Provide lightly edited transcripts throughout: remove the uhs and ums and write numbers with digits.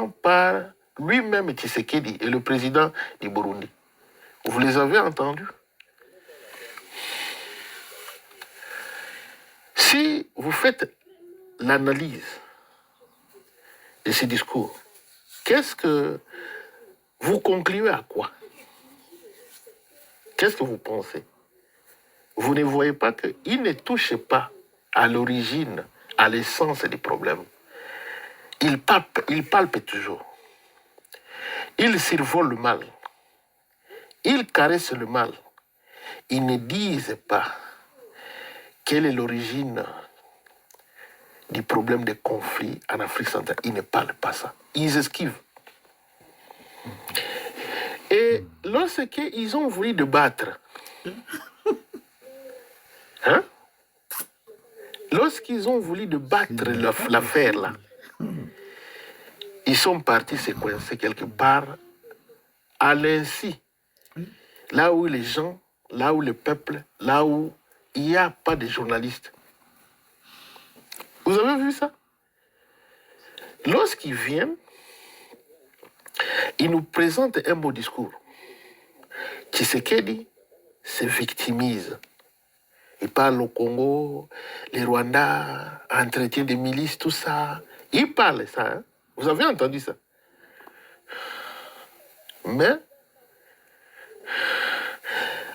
par lui-même Tshisekedi et le président du Burundi. Vous les avez entendus? Si vous faites l'analyse de ces discours, qu'est-ce que vous concluez à quoi? Qu'est-ce que vous pensez? Vous ne voyez pas qu'il ne touche pas à l'origine, à l'essence des problèmes. Il palpe toujours. Il survole le mal. Il caresse le mal. Ils ne disent pas quelle est l'origine du problème des conflits en Afrique centrale. Ils ne parlent pas ça. Ils esquivent. Et lorsqu'ils ont voulu débattre, hein? Lorsqu'ils ont voulu débattre l'affaire là, ils sont partis se coincer quelque part à l'insi. Là où les gens, là où le peuple, là où il n'y a pas de journalistes. Vous avez vu ça? Lorsqu'ils viennent, ils nous présentent un beau discours. Tshisekedi se victimise. Il parle au Congo, les Rwandais, entretien des milices, tout ça. Il parle ça. Hein? Vous avez entendu ça? Mais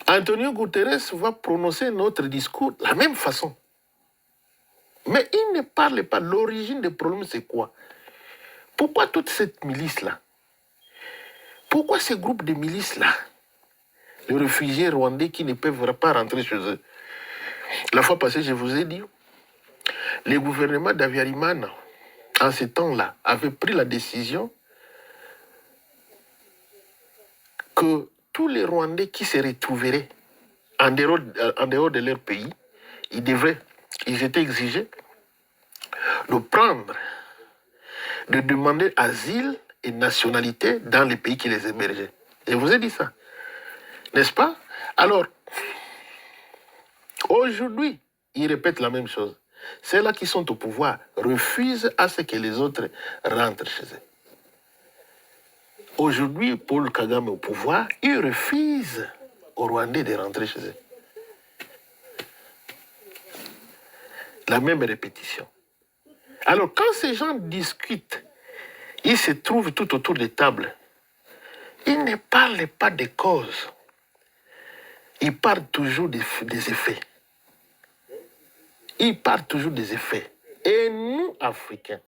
Antonio Guterres va prononcer notre discours de la même façon. Mais il ne parle pas. L'origine des problèmes, c'est quoi? Pourquoi toute cette milice-là? Pourquoi ces groupes de milices-là? Les réfugiés rwandais qui ne peuvent pas rentrer chez eux. La fois passée, je vous ai dit, le gouvernement d'Aviarimana, en ce temps-là, avait pris la décision que tous les Rwandais qui se retrouveraient en dehors de leur pays, ils étaient exigés de prendre, de demander asile et nationalité dans les pays qui les hébergeaient. Je vous ai dit ça. N'est-ce pas? Alors, aujourd'hui, ils répètent la même chose. Ceux-là qui sont au pouvoir refusent à ce que les autres rentrent chez eux. Aujourd'hui, Paul Kagame au pouvoir, il refuse aux Rwandais de rentrer chez eux. La même répétition. Alors, quand ces gens discutent, ils se trouvent tout autour des tables. Ils ne parlent pas des causes. Ils parlent toujours des effets. Ils parlent toujours des effets. Et nous, Africains,